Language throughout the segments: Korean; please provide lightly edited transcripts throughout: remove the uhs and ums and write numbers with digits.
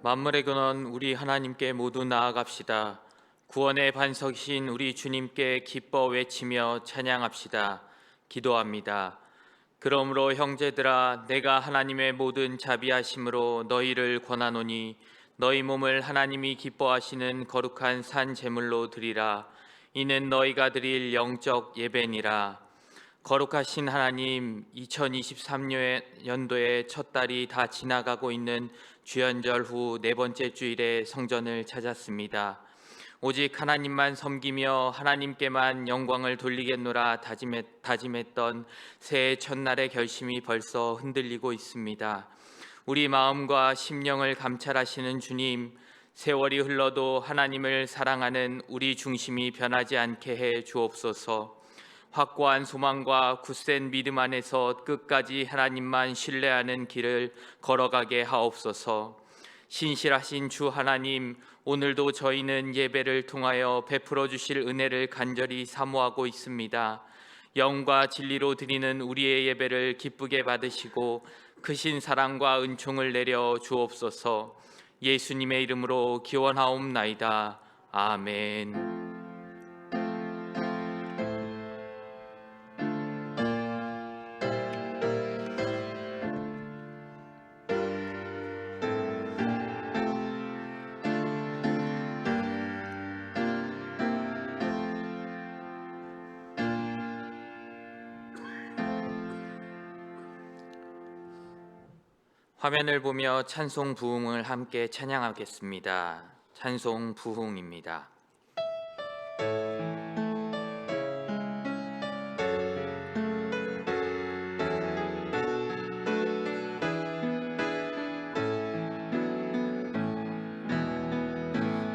만물의 근원 우리 하나님께 모두 나아갑시다. 구원의 반석이신 우리 주님께 기뻐 외치며 찬양합시다. 기도합니다. 그러므로 형제들아, 내가 하나님의 모든 자비하심으로 너희를 권하노니 너희 몸을 하나님이 기뻐하시는 거룩한 산 제물로 드리라. 이는 너희가 드릴 영적 예배니라. 거룩하신 하나님, 2023년도의 첫 달이 다 지나가고 있는 주연절 후 네 번째 주일에 성전을 찾았습니다. 오직 하나님만 섬기며 하나님께만 영광을 돌리겠노라 다짐했던 새해 첫날의 결심이 벌써 흔들리고 있습니다. 우리 마음과 심령을 감찰하시는 주님, 세월이 흘러도 하나님을 사랑하는 우리 중심이 변하지 않게 해 주옵소서. 확고한 소망과 굳센 믿음 안에서 끝까지 하나님만 신뢰하는 길을 걸어가게 하옵소서. 신실하신 주 하나님, 오늘도 저희는 예배를 통하여 베풀어 주실 은혜를 간절히 사모하고 있습니다. 영과 진리로 드리는 우리의 예배를 기쁘게 받으시고 크신 사랑과 은총을 내려 주옵소서. 예수님의 이름으로 기원하옵나이다. 아멘. 화면을 보며 찬송 부흥을 함께 찬양하겠습니다. 찬송 부흥입니다.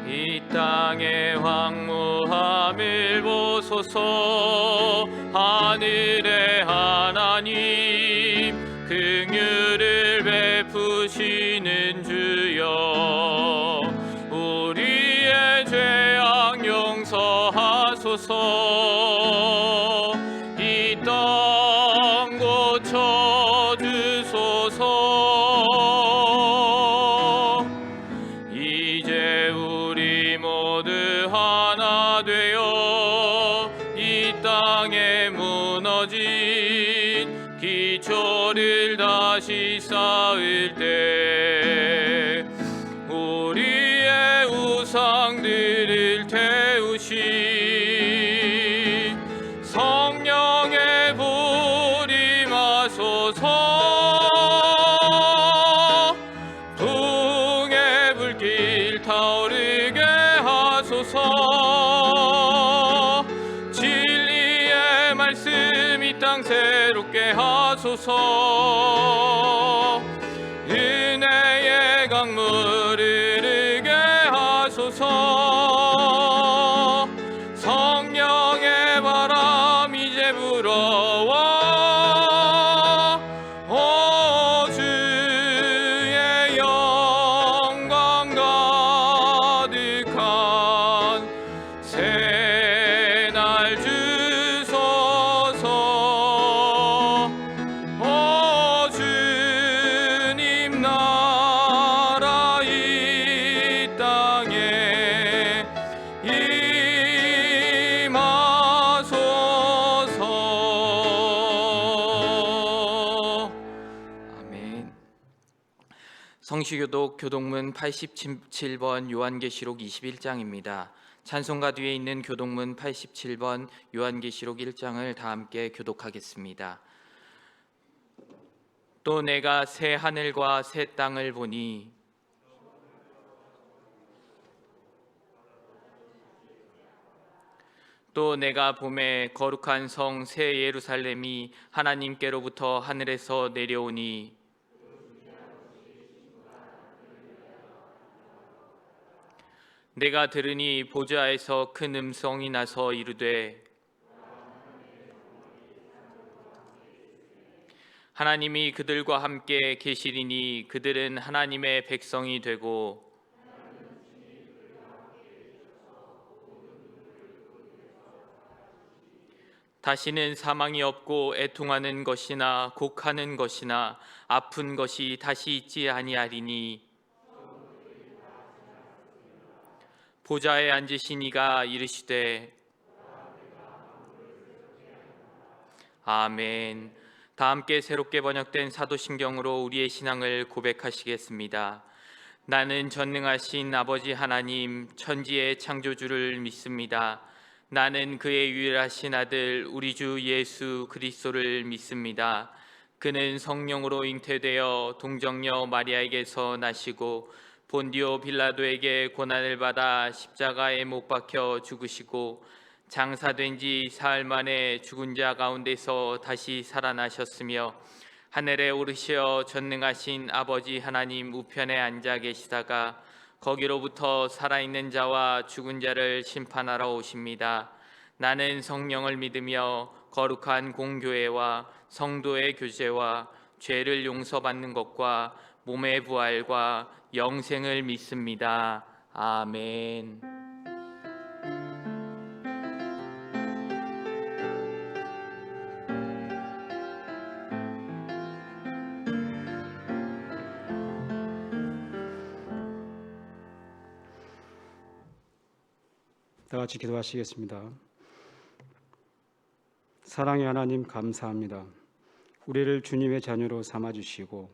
이 땅의 황무함을 보소서. 하늘의 하나님, 긍휼을 베푸시는 주여, 우리의 죄악 용서하소서. 이 땅 고쳐 주소서. 이제 우리 모두 하나 되어 이 땅에 무너진 기초를 다시 쌓을 때 우리의 우상들을 태우신 성령의 불 임하소서. 붕의 불길 타오르게 하소서. 진리의 말씀 이 땅 새롭게 하소서. 은혜의 강물 흐르게 하소서. 성령의 바람 이제 불어와 주의 영광 가득한 새날 주소서. 주님 나라 이 땅에 임하소서. 아멘. 성시교독 교독문 87번 요한계시록 21장입니다. 찬송가 뒤에 있는 교독문 87번 요한계시록 1장을 다 함께 교독하겠습니다. 또 내가 새 하늘과 새 땅을 보니 또 내가 봄에 거룩한 성 새 예루살렘이 하나님께로부터 하늘에서 내려오니 내가 들으니 보좌에서 큰 음성이 나서 이르되 하나님이 그들과 함께 계시리니 그들은 하나님의 백성이 되고 다시는 사망이 없고 애통하는 것이나 곡하는 것이나 아픈 것이 다시 있지 아니하리니 보좌에 앉으신 이가 이르시되 아멘. 다 함께 새롭게 번역된 사도신경으로 우리의 신앙을 고백하시겠습니다. 나는 전능하신 아버지 하나님 천지의 창조주를 믿습니다. 나는 그의 유일하신 아들 우리 주 예수 그리스도를 믿습니다. 그는 성령으로 잉태되어 동정녀 마리아에게서 나시고 본디오 빌라도에게 고난을 받아 십자가에 못 박혀 죽으시고 장사된 지 사흘 만에 죽은 자 가운데서 다시 살아나셨으며 하늘에 오르시어 전능하신 아버지 하나님 우편에 앉아 계시다가 거기로부터 살아있는 자와 죽은 자를 심판하러 오십니다. 나는 성령을 믿으며 거룩한 공교회와 성도의 교제와 죄를 용서받는 것과 몸의 부활과 영생을 믿습니다. 아멘. 다 같이 기도하시겠습니다. 사랑의 하나님 감사합니다. 우리를 주님의 자녀로 삼아주시고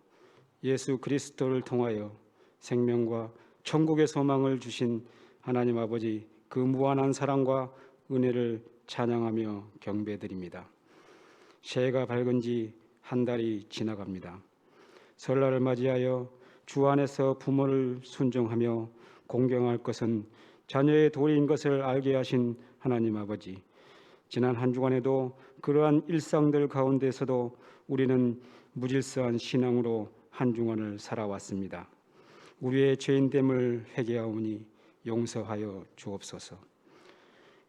예수 그리스도를 통하여 생명과 천국의 소망을 주신 하나님 아버지 그 무한한 사랑과 은혜를 찬양하며 경배드립니다. 새해가 밝은 지 한 달이 지나갑니다. 설날을 맞이하여 주 안에서 부모를 순종하며 공경할 것은 자녀의 도리인 것을 알게 하신 하나님 아버지, 지난 한 주간에도 그러한 일상들 가운데서도 우리는 무질서한 신앙으로 한 주간을 살아왔습니다. 우리의 죄인됨을 회개하오니 용서하여 주옵소서.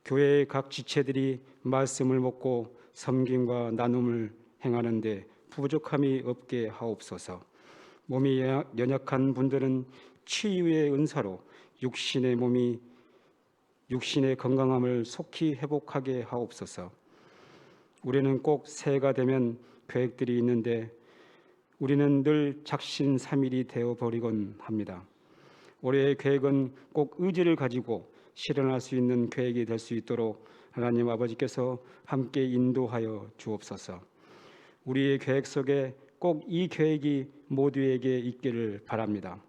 교회의 각 지체들이 말씀을 먹고 섬김과 나눔을 행하는 데 부족함이 없게 하옵소서. 몸이 연약한 분들은 치유의 은사로 육신의 건강함을 속히 회복하게 하옵소서. 우리는 꼭 새해가 되면 계획들이 있는데 우리는 늘 작심삼일이 되어버리곤 합니다. 올해의 계획은 꼭 의지를 가지고 실현할 수 있는 계획이 될 수 있도록 하나님 아버지께서 함께 인도하여 주옵소서. 우리의 계획 속에 꼭 이 계획이 모두에게 있기를 바랍니다.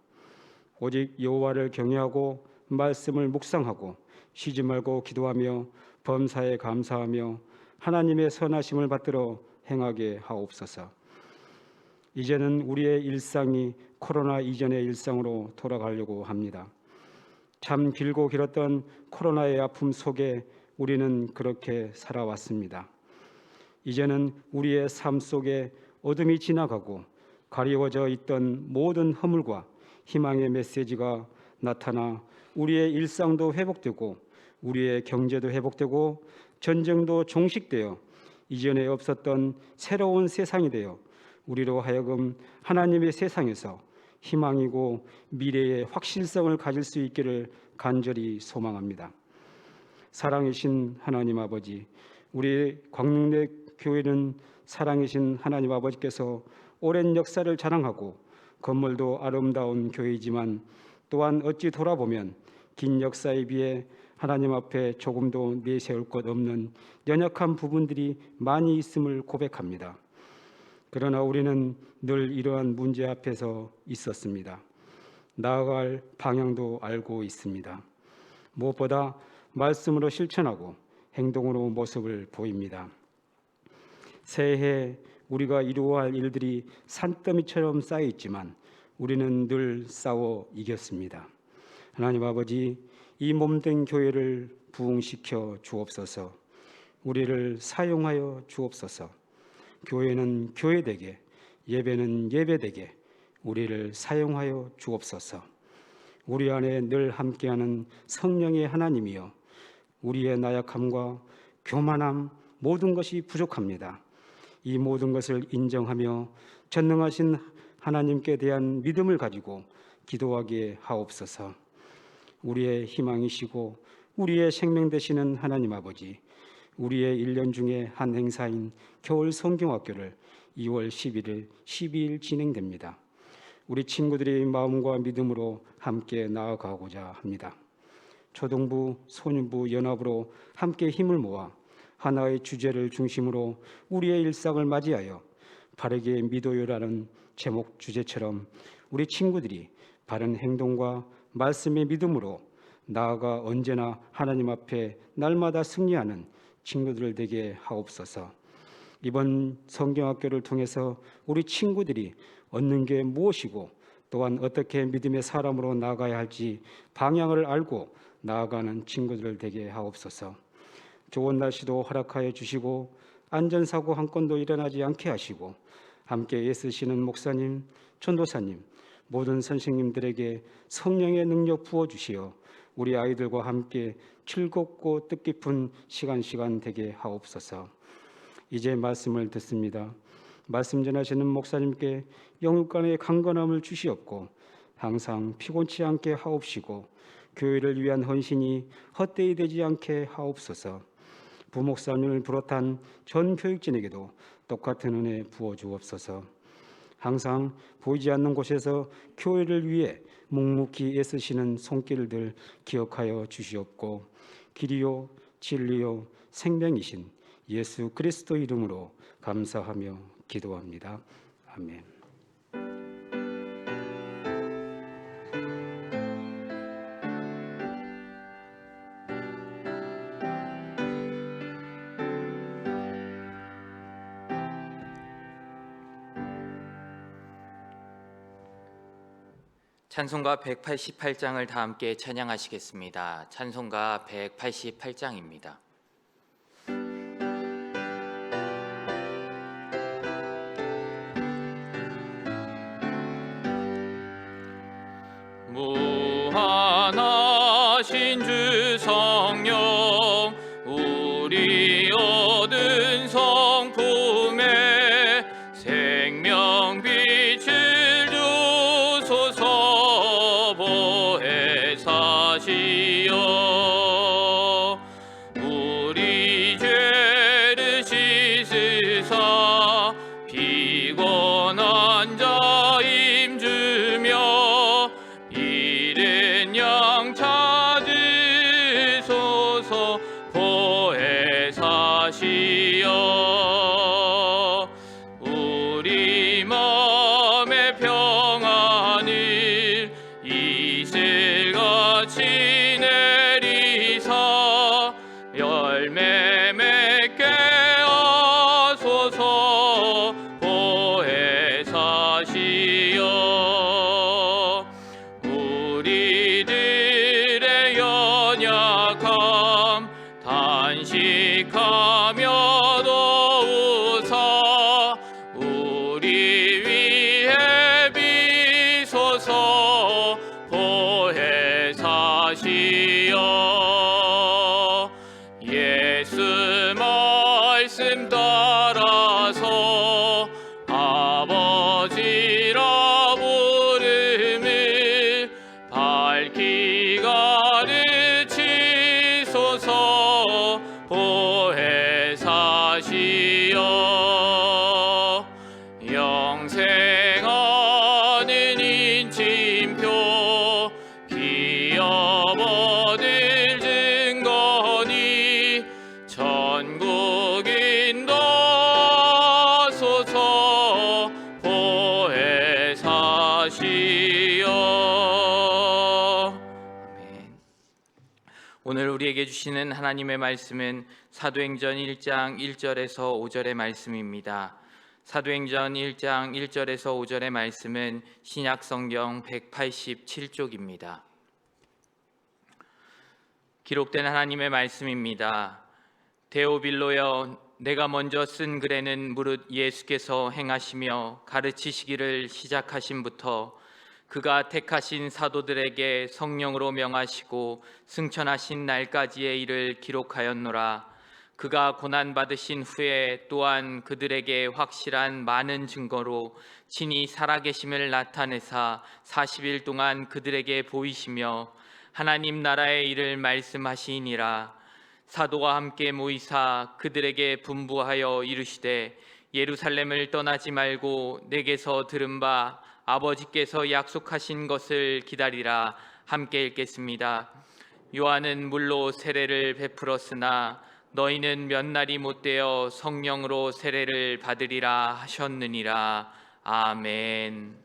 오직 여호와를 경외하고 말씀을 묵상하고 쉬지 말고 기도하며 범사에 감사하며 하나님의 선하심을 받들어 행하게 하옵소서. 이제는 우리의 일상이 코로나 이전의 일상으로 돌아가려고 합니다. 참 길고 길었던 코로나의 아픔 속에 우리는 그렇게 살아왔습니다. 이제는 우리의 삶 속에 어둠이 지나가고 가리워져 있던 모든 허물과 희망의 메시지가 나타나 우리의 일상도 회복되고 우리의 경제도 회복되고 전쟁도 종식되어 이전에 없었던 새로운 세상이 되어 우리로 하여금 하나님의 세상에서 희망이고 미래의 확실성을 가질 수 있기를 간절히 소망합니다. 사랑이신 하나님 아버지, 우리 광릉내 교회는 사랑이신 하나님 아버지께서 오랜 역사를 자랑하고 건물도 아름다운 교회이지만 또한 어찌 돌아보면 긴 역사에 비해 하나님 앞에 조금도 내세울 것 없는 연약한 부분들이 많이 있음을 고백합니다. 그러나 우리는 늘 이러한 문제 앞에서 있었습니다. 나아갈 방향도 알고 있습니다. 무엇보다 말씀으로 실천하고 행동으로 모습을 보입니다. 새해 우리가 이루어야 할 일들이 산더미처럼 쌓여 있지만 우리는 늘 싸워 이겼습니다. 하나님 아버지, 이 몸된 교회를 부흥시켜 주옵소서. 우리를 사용하여 주옵소서. 교회는 교회되게, 예배는 예배되게 우리를 사용하여 주옵소서. 우리 안에 늘 함께하는 성령의 하나님이여, 우리의 나약함과 교만함 모든 것이 부족합니다. 이 모든 것을 인정하며 전능하신 하나님께 대한 믿음을 가지고 기도하게 하옵소서. 우리의 희망이시고 우리의 생명 되시는 하나님 아버지, 우리의 1년 중에 한 행사인 겨울 성경학교를 2월 11일, 12일 진행됩니다. 우리 친구들의 마음과 믿음으로 함께 나아가고자 합니다. 초등부, 소년부 연합으로 함께 힘을 모아 하나의 주제를 중심으로 우리의 일상을 맞이하여 바르게 믿어요라는 제목 주제처럼 우리 친구들이 바른 행동과 말씀의 믿음으로 나아가 언제나 하나님 앞에 날마다 승리하는 친구들 되게 하옵소서. 이번 성경학교를 통해서 우리 친구들이 얻는 게 무엇이고 또한 어떻게 믿음의 사람으로 나아가야 할지 방향을 알고 나아가는 친구들 되게 하옵소서. 좋은 날씨도 허락하여 주시고 안전사고 한 건도 일어나지 않게 하시고 함께 애쓰시는 목사님, 전도사님, 모든 선생님들에게 성령의 능력 부어주시어 우리 아이들과 함께 즐겁고 뜻깊은 시간 되게 하옵소서. 이제 말씀을 듣습니다. 말씀 전하시는 목사님께 영육간의 강건함을 주시옵고 항상 피곤치 않게 하옵시고 교회를 위한 헌신이 헛되이 되지 않게 하옵소서. 부목사님을 비롯한 전 교육진에게도 똑같은 은혜 부어주옵소서. 항상 보이지 않는 곳에서 교회를 위해 묵묵히 애쓰시는 손길들 기억하여 주시옵고 길이요 진리요 생명이신 예수 그리스도 이름으로 감사하며 기도합니다. 아멘. 찬송가 188장을 다 함께 찬양하시겠습니다. 찬송가 188장입니다. 무한하신 주 성령 우리 얻은 성품에 생명빛을 주소서 보혜사시여 우리 죄를 씻으사 피곤한 자 힘주며 이른 양 찾으소서 보혜사시여 우리 마음의 평안을 이슬같이 내리사 열매 맺게 하소서 보혜사시여 우리들의 연약함 단식하며 도우사 우리 위해 비소서 보혜사시여 예수 말씀 따라서 아버지라 부름을 밝히 가르치소서 보혜사시여 영생하는 인침표 기업 얻을 증거니 천국 인도하소서 보혜사시여. 아멘. 오늘 우리에게 주시는 하나님의 말씀은 사도행전 1장 1절에서 5절의 말씀입니다. 사도행전 1장 1절에서 5절의 말씀은 신약성경 187쪽입니다. 기록된 하나님의 말씀입니다. 데오빌로여, 내가 먼저 쓴 글에는 무릇 예수께서 행하시며 가르치시기를 시작하심부터 그가 택하신 사도들에게 성령으로 명하시고 승천하신 날까지의 일을 기록하였노라. 그가 고난받으신 후에 또한 그들에게 확실한 많은 증거로 친히 살아계심을 나타내사 40일 동안 그들에게 보이시며 하나님 나라의 일을 말씀하시니라. 사도와 함께 모이사 그들에게 분부하여 이르시되 예루살렘을 떠나지 말고 내게서 들은 바 아버지께서 약속하신 것을 기다리라. 함께 읽겠습니다. 요한은 물로 세례를 베풀었으나 너희는 몇 날이 못되어 성령으로 세례를 받으리라 하셨느니라. 아멘.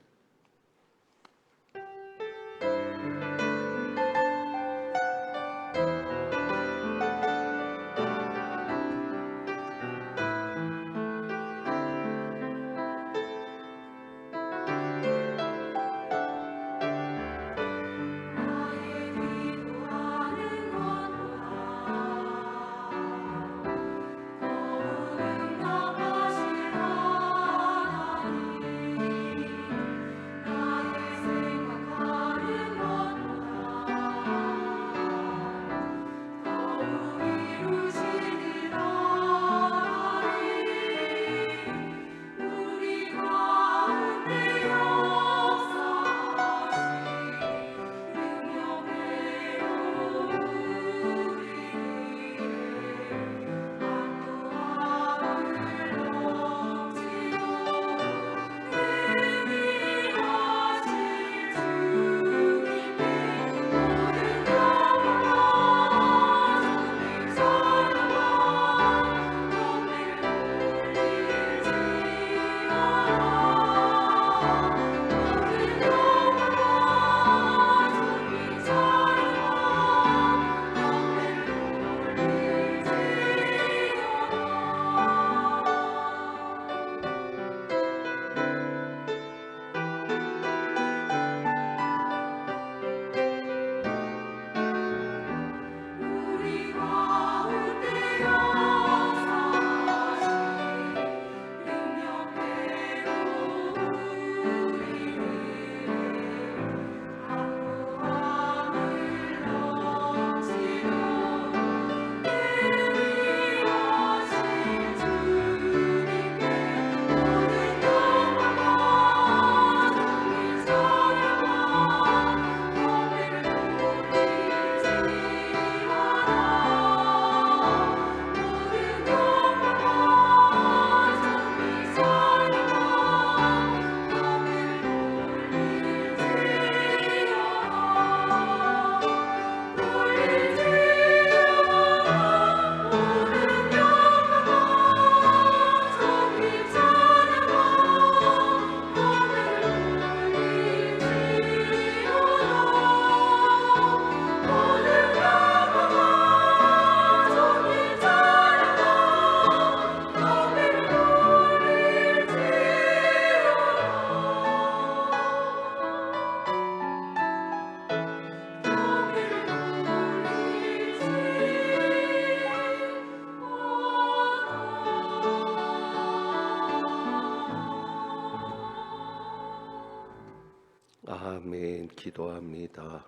아멘. 기도합니다.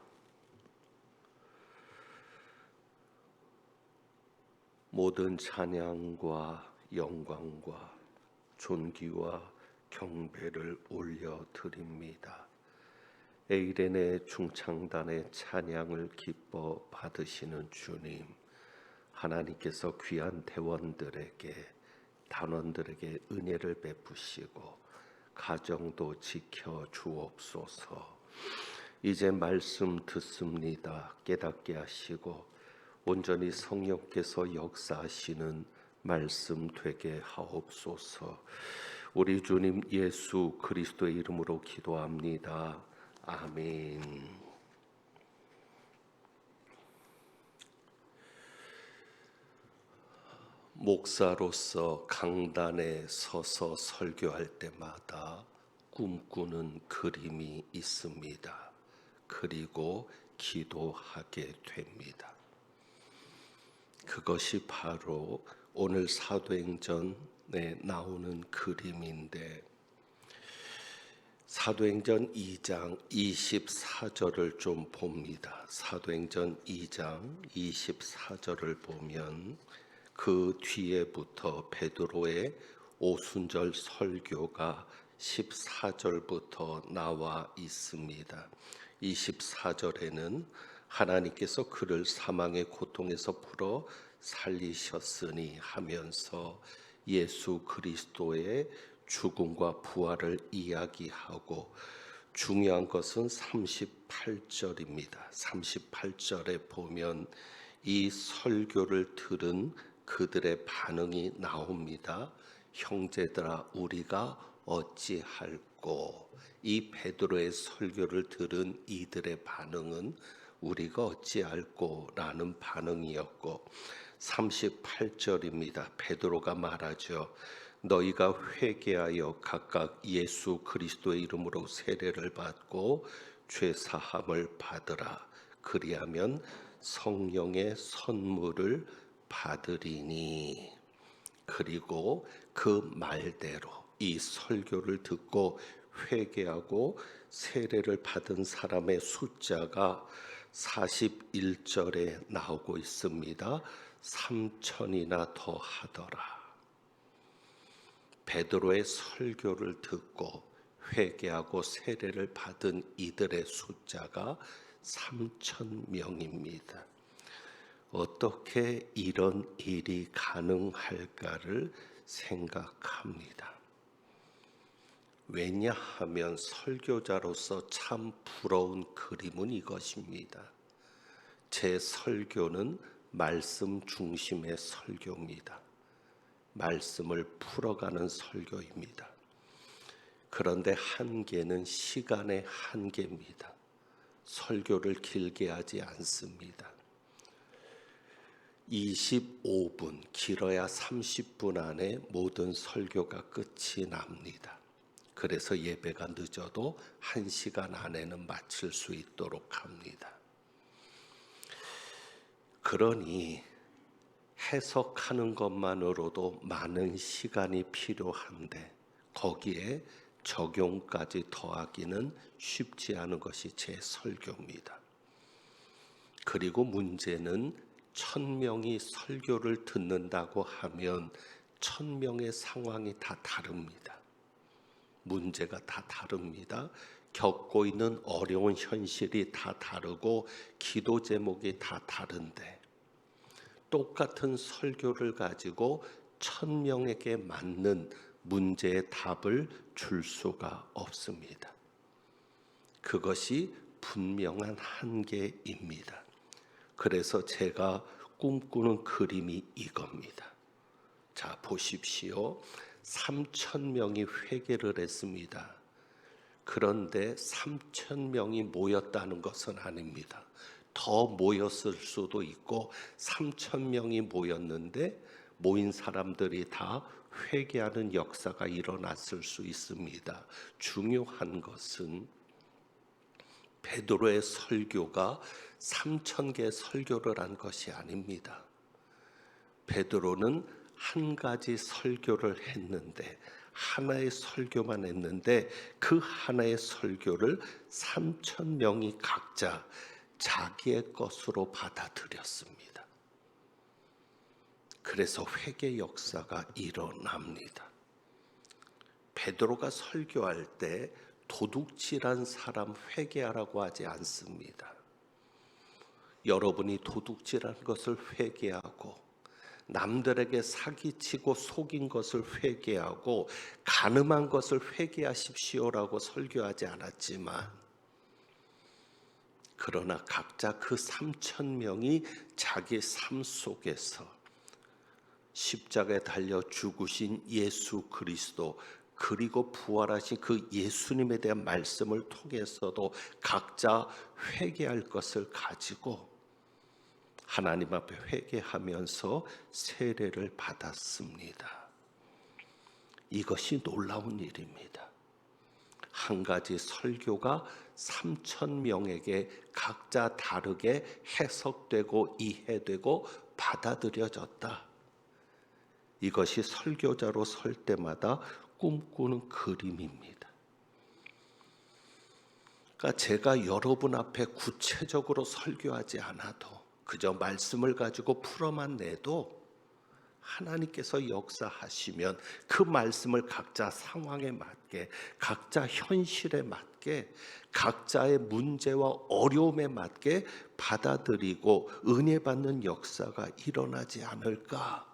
모든 찬양과 영광과 존귀와 경배를 올려드립니다. 에이렌의 중창단의 찬양을 기뻐 받으시는 주님, 하나님께서 귀한 대원들에게, 단원들에게 은혜를 베푸시고 가정도 지켜 주옵소서. 이제 말씀 듣습니다. 깨닫게 하시고 온전히 성령께서 역사하시는 말씀 되게 하옵소서. 우리 주님 예수 그리스도의 이름으로 기도합니다. 아멘. 목사로서 강단에 서서 설교할 때마다 꿈꾸는 그림이 있습니다. 그리고 기도하게 됩니다. 그것이 바로 오늘 사도행전에 나오는 그림인데, 사도행전 2장 24절을 좀 봅니다. 사도행전 2장 24절을 보면 그 뒤에부터 베드로의 오순절 설교가 14절부터 나와 있습니다. 24절에는 하나님께서 그를 사망의 고통에서 풀어 살리셨으니 하면서 예수 그리스도의 죽음과 부활을 이야기하고, 중요한 것은 38절입니다. 38절에 보면 이 설교를 들은 그들의 반응이 나옵니다. 형제들아 우리가 어찌할꼬. 이 베드로의 설교를 들은 이들의 반응은 우리가 어찌할꼬라는 반응이었고 38절입니다. 베드로가 말하죠. 너희가 회개하여 각각 예수 그리스도의 이름으로 세례를 받고 죄 사함을 받으라. 그리하면 성령의 선물을 받으리니. 그리고 그 말대로 이 설교를 듣고 회개하고 세례를 받은 사람의 숫자가 41절에 나오고 있습니다. 3,000이나 더 하더라. 베드로의 설교를 듣고 회개하고 세례를 받은 이들의 숫자가 3,000명입니다. 어떻게 이런 일이 가능할까를 생각합니다. 왜냐하면 설교자로서 참 부러운 그림은 이것입니다. 제 설교는 말씀 중심의 설교입니다. 말씀을 풀어가는 설교입니다. 그런데 한계는 시간의 한계입니다. 설교를 길게 하지 않습니다. 25분, 길어야 30분 안에 모든 설교가 끝이 납니다. 그래서 예배가 늦어도 1시간 안에는 마칠 수 있도록 합니다. 그러니 해석하는 것만으로도 많은 시간이 필요한데 거기에 적용까지 더하기는 쉽지 않은 것이 제 설교입니다. 그리고 문제는 1,000명이 설교를 듣는다고 하면 1,000명의 상황이 다 다릅니다. 문제가 다 다릅니다. 겪고 있는 어려운 현실이 다 다르고 기도 제목이 다 다른데 똑같은 설교를 가지고 1,000명에게 맞는 문제의 답을 줄 수가 없습니다. 그것이 분명한 한계입니다. 그래서 제가 꿈꾸는 그림이 이겁니다. 자, 보십시오. 3,000명이 회개를 했습니다. 그런데 3,000명이 모였다는 것은 아닙니다. 더 모였을 수도 있고 3,000명이 모였는데 모인 사람들이 다 회개하는 역사가 일어났을 수 있습니다. 중요한 것은 베드로의 설교가 3,000개 설교를 한 것이 아닙니다. 베드로는 한 가지 설교를 했는데 하나의 설교만 했는데 그 하나의 설교를 3,000명이 각자 자기의 것으로 받아들였습니다. 그래서 회개 역사가 일어납니다. 베드로가 설교할 때 도둑질한 사람 회개하라고 하지 않습니다. 여러분이 도둑질한 것을 회개하고 남들에게 사기치고 속인 것을 회개하고 간음한 것을 회개하십시오라고 설교하지 않았지만 그러나 각자 그 3,000명이 자기 삶 속에서 십자가에 달려 죽으신 예수 그리스도 그리고 부활하신 그 예수님에 대한 말씀을 통해서도 각자 회개할 것을 가지고 하나님 앞에 회개하면서 세례를 받았습니다. 이것이 놀라운 일입니다. 한 가지 설교가 3,000명에게 각자 다르게 해석되고 이해되고 받아들여졌다. 이것이 설교자로 설 때마다 꿈꾸는 그림입니다. 그러니까 제가 여러분 앞에 구체적으로 설교하지 않아도 그저 말씀을 가지고 풀어만 내도 하나님께서 역사하시면 그 말씀을 각자 상황에 맞게 각자 현실에 맞게 각자의 문제와 어려움에 맞게 받아들이고 은혜 받는 역사가 일어나지 않을까?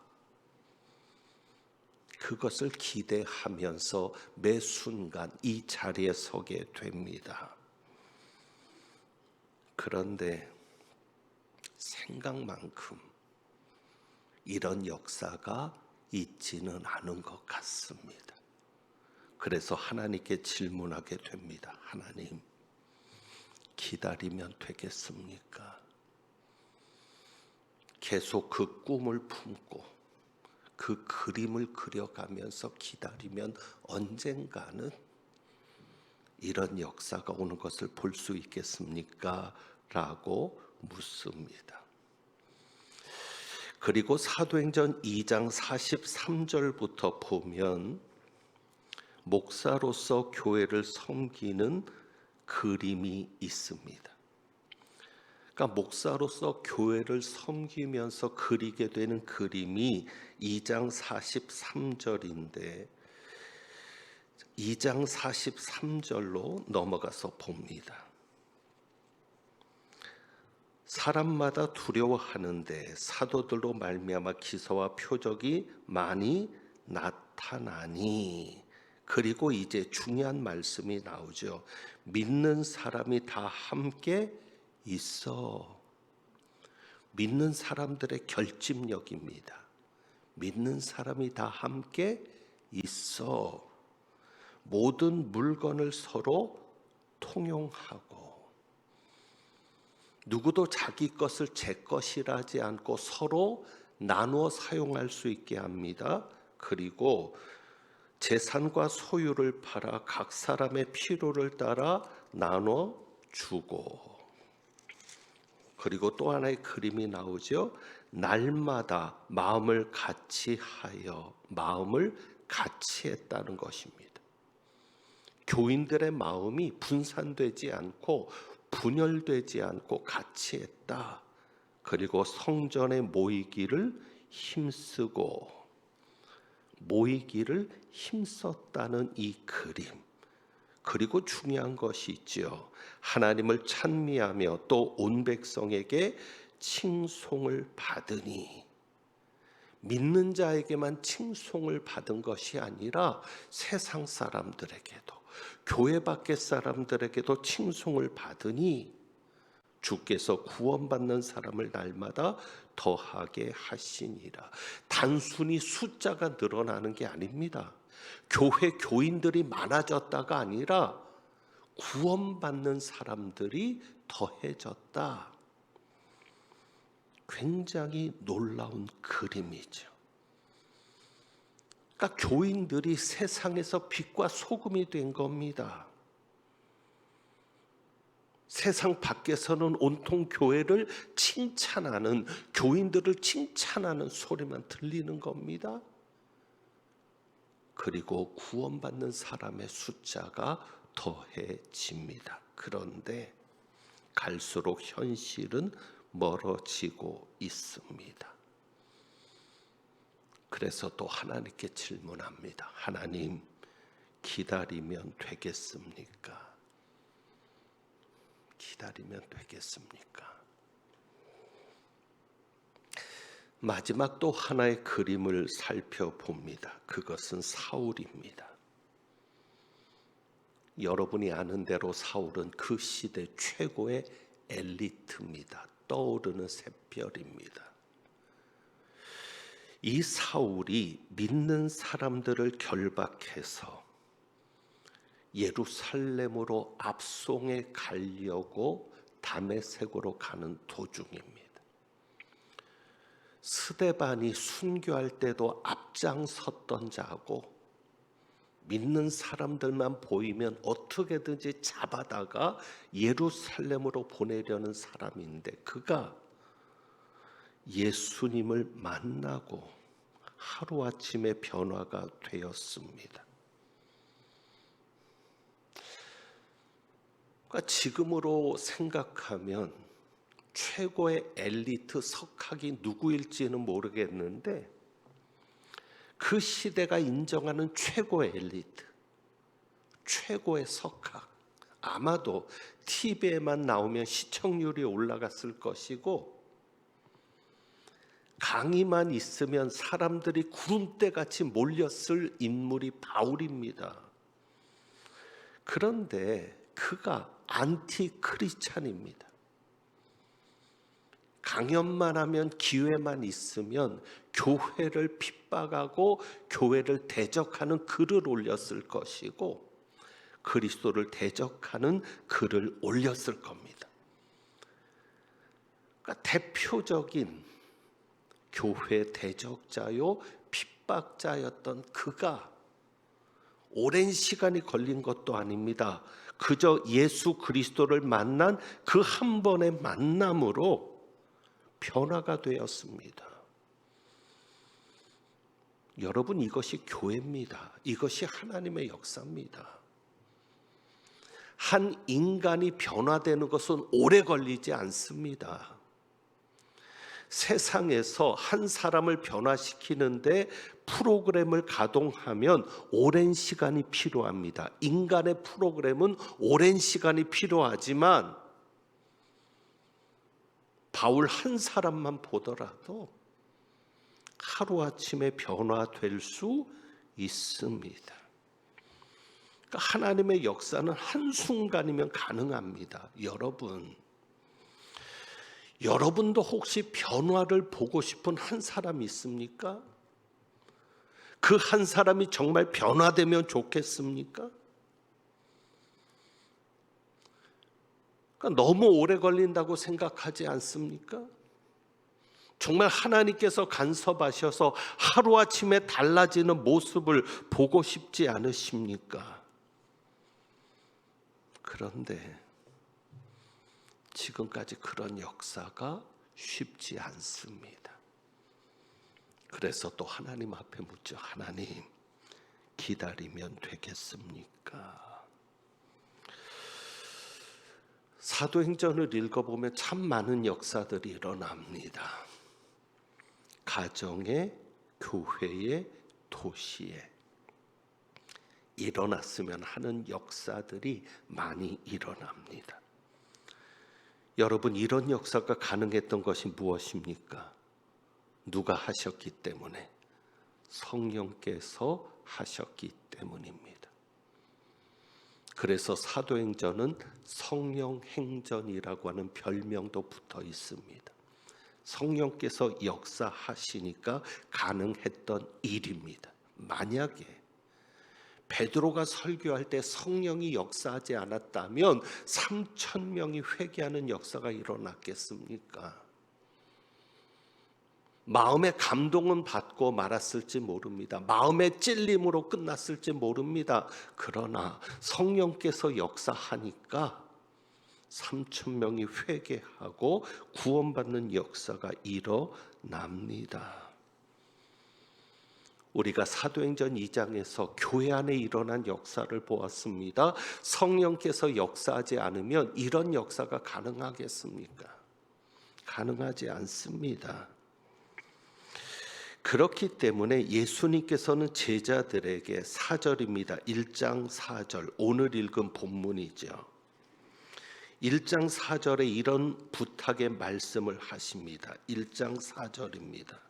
그것을 기대하면서 매 순간 이 자리에 서게 됩니다. 그런데 생각만큼 이런 역사가 있지는 않은 것 같습니다. 그래서 하나님께 질문하게 됩니다. 하나님, 기다리면 되겠습니까? 계속 그 꿈을 품고 그 그림을 그려가면서 기다리면 언젠가는 이런 역사가 오는 것을 볼 수 있겠습니까? 라고 묻습니다. 그리고 사도행전 2장 43절부터 보면 목사로서 교회를 섬기는 그림이 있습니다. 그러니까 목사로서 교회를 섬기면서 그리게 되는 그림이 2장 43절인데 2장 43절로 넘어가서 봅니다. 사람마다 두려워하는데 사도들로 말미암아 기사와 표적이 많이 나타나니, 그리고 이제 중요한 말씀이 나오죠. 믿는 사람이 다 함께 있어. 믿는 사람들의 결집력입니다. 믿는 사람이 다 함께 있어. 모든 물건을 서로 통용하고, 누구도 자기 것을 제 것이라 하지 않고 서로 나누어 사용할 수 있게 합니다. 그리고 재산과 소유를 팔아 각 사람의 필요를 따라 나눠 주고, 그리고 또 하나의 그림이 나오죠. 날마다 마음을 같이 하여, 마음을 같이 했다는 것입니다. 교인들의 마음이 분산되지 않고 분열되지 않고 같이 했다. 그리고 성전에 모이기를 힘쓰고, 모이기를 힘썼다는 이 그림. 그리고 중요한 것이 있죠. 하나님을 찬미하며 또 온 백성에게 칭송을 받으니, 믿는 자에게만 칭송을 받은 것이 아니라 세상 사람들에게도, 교회 밖의 사람들에게도 칭송을 받으니 주께서 구원받는 사람을 날마다 더하게 하시니라. 단순히 숫자가 늘어나는 게 아닙니다. 교회 교인들이 많아졌다가 아니라 구원받는 사람들이 더해졌다. 굉장히 놀라운 그림이죠. 그러니까 교인들이 세상에서 빛과 소금이 된 겁니다. 세상 밖에서는 온통 교회를 칭찬하는, 교인들을 칭찬하는 소리만 들리는 겁니다. 그리고 구원받는 사람의 숫자가 더해집니다. 그런데 갈수록 현실은 멀어지고 있습니다. 그래서 또 하나님께 질문합니다. 하나님, 기다리면 되겠습니까? 기다리면 되겠습니까? 마지막 또 하나의 그림을 살펴봅니다. 그것은 사울입니다. 여러분이 아는 대로 사울은 그 시대 최고의 엘리트입니다. 떠오르는 샛별입니다. 이 사울이 믿는 사람들을 결박해서 예루살렘으로 압송해 가려고 다메섹으로 가는 도중입니다. 스데반이 순교할 때도 앞장섰던 자고, 믿는 사람들만 보이면 어떻게든지 잡아다가 예루살렘으로 보내려는 사람인데, 그가 예수님을 만나고 하루아침에 변화가 되었습니다. 그러니까 지금으로 생각하면 최고의 엘리트 석학이 누구일지는 모르겠는데, 그 시대가 인정하는 최고의 엘리트, 최고의 석학, 아마도 TV에만 나오면 시청률이 올라갔을 것이고, 강의만 있으면 사람들이 구름대같이 몰렸을 인물이 바울입니다. 그런데 그가 안티크리스찬입니다. 강연만 하면, 기회만 있으면 교회를 핍박하고 교회를 대적하는 글을 올렸을 것이고 그리스도를 대적하는 글을 올렸을 겁니다. 그러니까 대표적인 교회 대적자요 핍박자였던 그가 오랜 시간이 걸린 것도 아닙니다. 그저 예수 그리스도를 만난 그 한 번의 만남으로 변화가 되었습니다. 여러분, 이것이 교회입니다. 이것이 하나님의 역사입니다. 한 인간이 변화되는 것은 오래 걸리지 않습니다. 세상에서 한 사람을 변화시키는데 프로그램을 가동하면 오랜 시간이 필요합니다. 인간의 프로그램은 오랜 시간이 필요하지만 바울 한 사람만 보더라도 하루아침에 변화될 수 있습니다. 그러니까 하나님의 역사는 한순간이면 가능합니다. 여러분도 혹시 변화를 보고 싶은 한 사람이 있습니까? 그 한 사람이 정말 변화되면 좋겠습니까? 그러니까 너무 오래 걸린다고 생각하지 않습니까? 정말 하나님께서 간섭하셔서 하루아침에 달라지는 모습을 보고 싶지 않으십니까? 그런데 지금까지 그런 역사가 쉽지 않습니다. 그래서 또 하나님 앞에 묻죠. 하나님, 기다리면 되겠습니까? 사도행전을 읽어보면 참 많은 역사들이 일어납니다. 가정에, 교회에, 도시에 일어났으면 하는 역사들이 많이 일어납니다. 여러분, 이런 역사가 가능했던 것이 무엇입니까? 누가 하셨기 때문에? 성령께서 하셨기 때문입니다. 그래서 사도행전은 성령행전이라고 하는 별명도 붙어 있습니다. 성령께서 역사하시니까 가능했던 일입니다. 만약에 베드로가 설교할 때 성령이 역사하지 않았다면 3,000명이 회개하는 역사가 일어났겠습니까? 마음의 감동은 받고 말았을지 모릅니다. 마음의 찔림으로 끝났을지 모릅니다. 그러나 성령께서 역사하니까 3,000명이 회개하고 구원받는 역사가 일어납니다. 우리가 사도행전 2장에서 교회 안에 일어난 역사를 보았습니다. 성령께서 역사하지 않으면 이런 역사가 가능하겠습니까? 가능하지 않습니다. 그렇기 때문에 예수님께서는 제자들에게 4절입니다. 1장 4절, 오늘 읽은 본문이죠. 1장 4절에 이런 부탁의 말씀을 하십니다. 1장 4절입니다.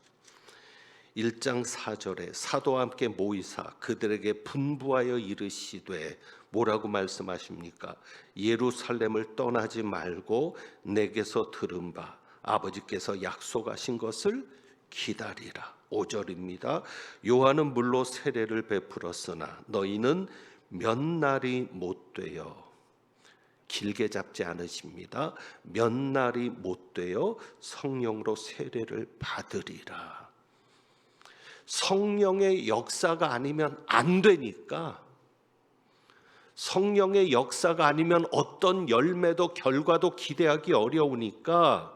1장 4절에 사도와 함께 모이사 그들에게 분부하여 이르시되, 뭐라고 말씀하십니까? 예루살렘을 떠나지 말고 내게서 들은 바 아버지께서 약속하신 것을 기다리라. 5절입니다. 요한은 물로 세례를 베풀었으나 너희는 몇 날이 못 되어, 길게 잡지 않으십니다. 몇 날이 못 되어 성령으로 세례를 받으리라. 성령의 역사가 아니면 안 되니까, 성령의 역사가 아니면 어떤 열매도 결과도 기대하기 어려우니까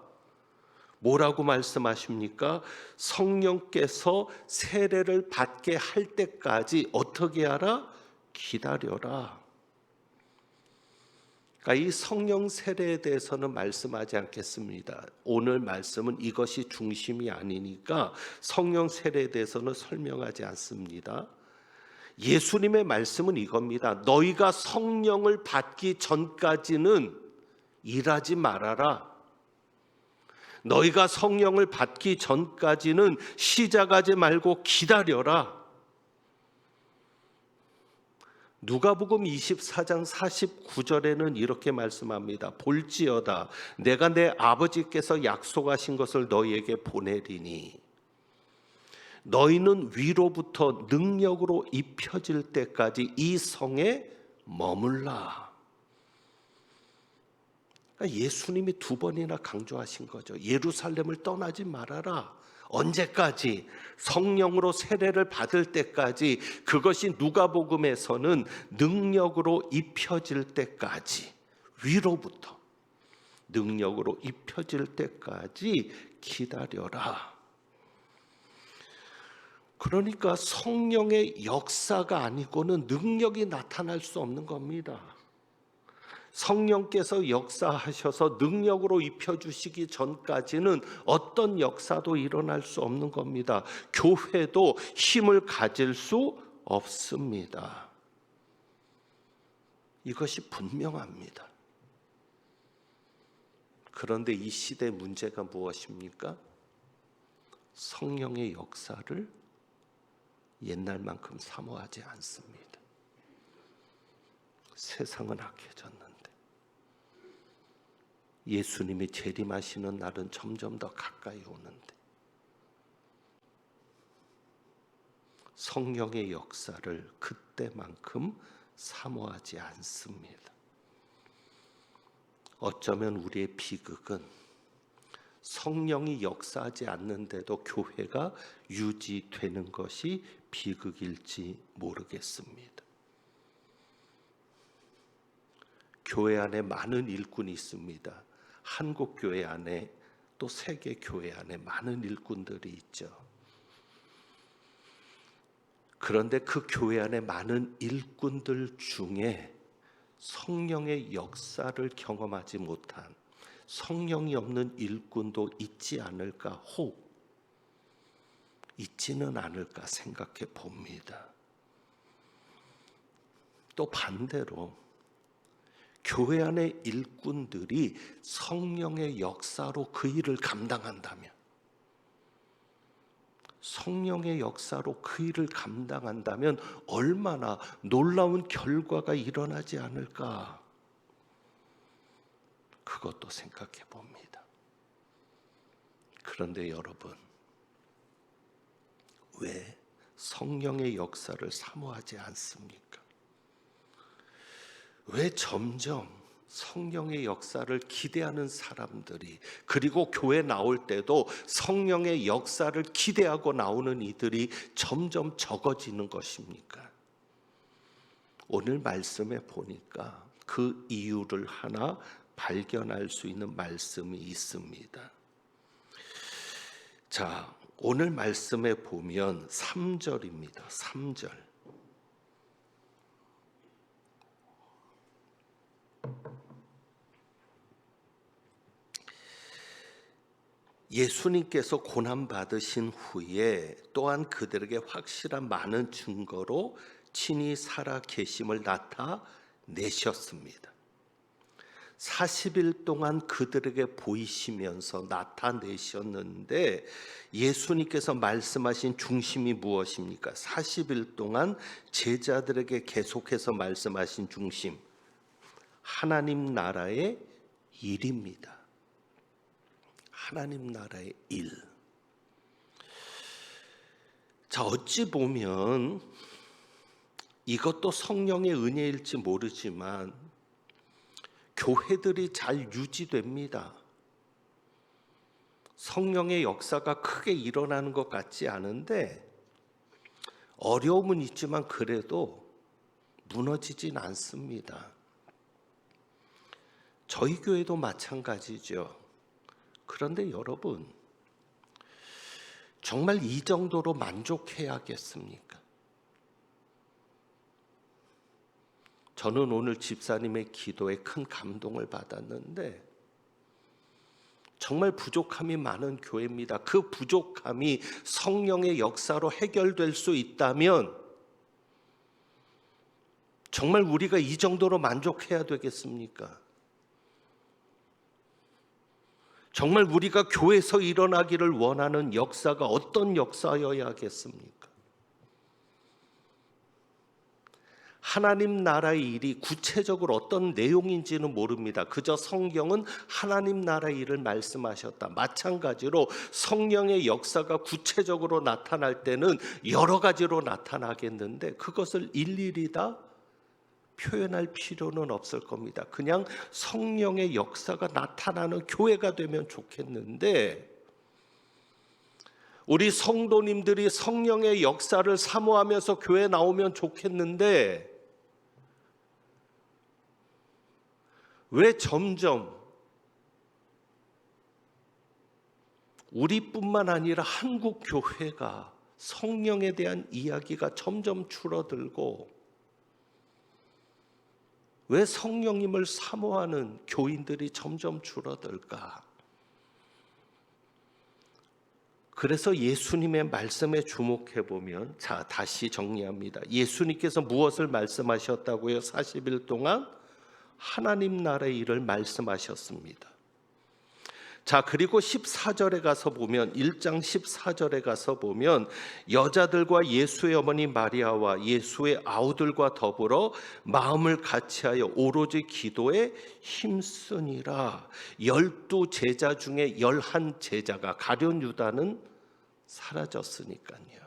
뭐라고 말씀하십니까? 성령께서 세례를 받게 할 때까지 어떻게 하라? 기다려라. 그러니까 이 성령 세례에 대해서는 말씀하지 않겠습니다. 오늘 말씀은 이것이 중심이 아니니까 성령 세례에 대해서는 설명하지 않습니다. 예수님의 말씀은 이겁니다. 너희가 성령을 받기 전까지는 일하지 말아라. 너희가 성령을 받기 전까지는 시작하지 말고 기다려라. 누가복음 24장 49절에는 이렇게 말씀합니다. 볼지어다 내가 내 아버지께서 약속하신 것을 너희에게 보내리니 너희는 위로부터 능력으로 입혀질 때까지 이 성에 머물라. 그러니까 예수님이 두 번이나 강조하신 거죠. 예루살렘을 떠나지 말아라. 언제까지? 성령으로 세례를 받을 때까지. 그것이 누가복음에서는 능력으로 입혀질 때까지, 위로부터 능력으로 입혀질 때까지 기다려라. 그러니까 성령의 역사가 아니고는 능력이 나타날 수 없는 겁니다. 성령께서 역사하셔서 능력으로 입혀주시기 전까지는 어떤 역사도 일어날 수 없는 겁니다. 교회도 힘을 가질 수 없습니다. 이것이 분명합니다. 그런데 이 시대의 문제가 무엇입니까? 성령의 역사를 옛날만큼 사모하지 않습니다. 세상은 악해졌는데 예수님이 재림하시는 날은 점점 더 가까이 오는데 성령의 역사를 그때만큼 사모하지 않습니다. 어쩌면 우리의 비극은 성령이 역사하지 않는데도 교회가 유지되는 것이 비극일지 모르겠습니다. 교회 안에 많은 일꾼이 있습니다. 한국 교회 안에 또 세계 교회 안에 많은 일꾼들이 있죠. 그런데 그 교회 안에 많은 일꾼들 중에 성령의 역사를 경험하지 못한 성령이 없는 일꾼도 있지 않을까, 혹 있지는 않을까 생각해 봅니다. 또 반대로 교회 안의 일꾼들이 성령의 역사로 그 일을 감당한다면, 성령의 역사로 그 일을 감당한다면 얼마나 놀라운 결과가 일어나지 않을까, 그것도 생각해 봅니다. 그런데 여러분, 왜 성령의 역사를 사모하지 않습니까? 왜 점점 성령의 역사를 기대하는 사람들이, 그리고 교회 나올 때도 성령의 역사를 기대하고 나오는 이들이 점점 적어지는 것입니까? 오늘 말씀에 보니까 그 이유를 하나 발견할 수 있는 말씀이 있습니다. 자, 오늘 말씀에 보면 3절입니다. 3절. 예수님께서 고난 받으신 후에 또한 그들에게 확실한 많은 증거로 친히 살아 계심을 나타내셨습니다. 40일 동안 그들에게 보이시면서 나타내셨는데 예수님께서 말씀하신 중심이 무엇입니까? 40일 동안 제자들에게 계속해서 말씀하신 중심, 하나님 나라의 일입니다. 하나님 나라의 일. 자, 어찌 보면 이것도 성령의 은혜일지 모르지만 교회들이 잘 유지됩니다. 성령의 역사가 크게 일어나는 것 같지 않은데 어려움은 있지만 그래도 무너지진 않습니다. 저희 교회도 마찬가지죠. 그런데 여러분, 정말 이 정도로 만족해야겠습니까? 저는 오늘 집사님의 기도에 큰 감동을 받았는데 정말 부족함이 많은 교회입니다. 그 부족함이 성령의 역사로 해결될 수 있다면 정말 우리가 이 정도로 만족해야 되겠습니까? 정말 우리가 교회에서 일어나기를 원하는 역사가 어떤 역사여야겠습니까? 하나님 나라의 일이 구체적으로 어떤 내용인지는 모릅니다. 그저 성경은 하나님 나라의 일을 말씀하셨다. 마찬가지로 성령의 역사가 구체적으로 나타날 때는 여러 가지로 나타나겠는데 그것을 일일이 다 표현할 필요는 없을 겁니다. 그냥 성령의 역사가 나타나는 교회가 되면 좋겠는데, 우리 성도님들이 성령의 역사를 사모하면서 교회 나오면 좋겠는데, 왜 점점 우리뿐만 아니라 한국 교회가 성령에 대한 이야기가 점점 줄어들고, 왜 성령님을 사모하는 교인들이 점점 줄어들까? 그래서 예수님의 말씀에 주목해 보면, 자, 다시 정리합니다. 예수님께서 무엇을 말씀하셨다고요? 40일 동안 하나님 나라의 일을 말씀하셨습니다. 자, 그리고 14절에 가서 보면, 1장 14절에 가서 보면 여자들과 예수의 어머니 마리아와 예수의 아우들과 더불어 마음을 같이하여 오로지 기도에 힘쓰니라. 12 제자 중에 11 제자가, 가룟 유다는 사라졌으니까요.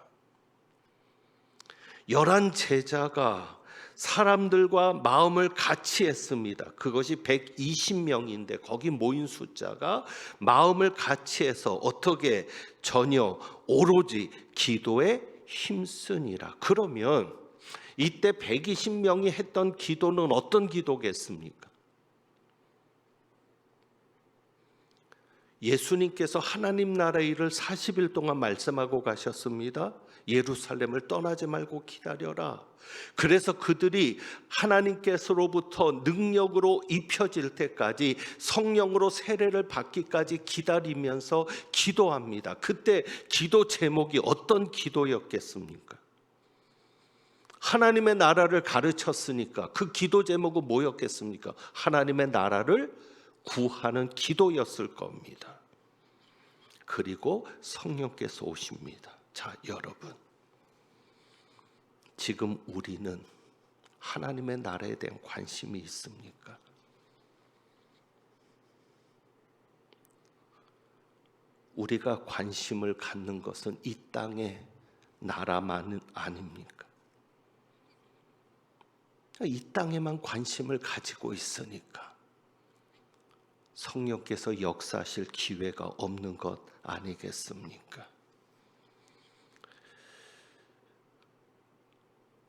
11 제자가 사람들과 마음을 같이 했습니다. 그것이 120명인데 거기 모인 숫자가 마음을 같이 해서 어떻게 전혀 오로지 기도에 힘쓰니라. 그러면 이때 120명이 했던 기도는 어떤 기도겠습니까? 예수님께서 하나님 나라의 일을 40일 동안 말씀하고 가셨습니다. 예루살렘을 떠나지 말고 기다려라. 그래서 그들이 하나님께서로부터 능력으로 입혀질 때까지, 성령으로 세례를 받기까지 기다리면서 기도합니다. 그때 기도 제목이 어떤 기도였겠습니까? 하나님의 나라를 가르쳤으니까 그 기도 제목은 뭐였겠습니까? 하나님의 나라를 구하는 기도였을 겁니다. 그리고 성령께서 오십니다. 자, 여러분, 지금 우리는 하나님의 나라에 대한 관심이 있습니까? 우리가 관심을 갖는 것은 이 땅의 나라만은 아닙니까? 이 땅에만 관심을 가지고 있으니까 성령께서 역사하실 기회가 없는 것 아니겠습니까?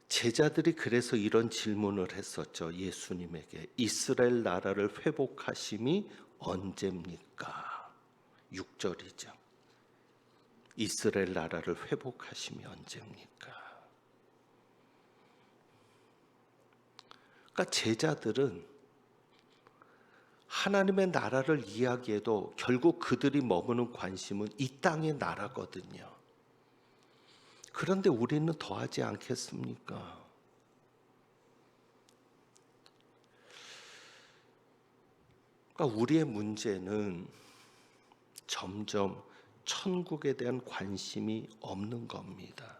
제자들이 그래서 이런 질문을 했었죠. 예수님에게. 이스라엘 나라를 회복하심이 언제입니까? 6절이죠. 이스라엘 나라를 회복하심이 언제입니까? 그러니까 제자들은 하나님의 나라를 이야기해도 결국 그들이 머무는 관심은 이 땅의 나라거든요. 그런데 우리는 더하지 않겠습니까? 그러니까 우리의 문제는 점점 천국에 대한 관심이 없는 겁니다.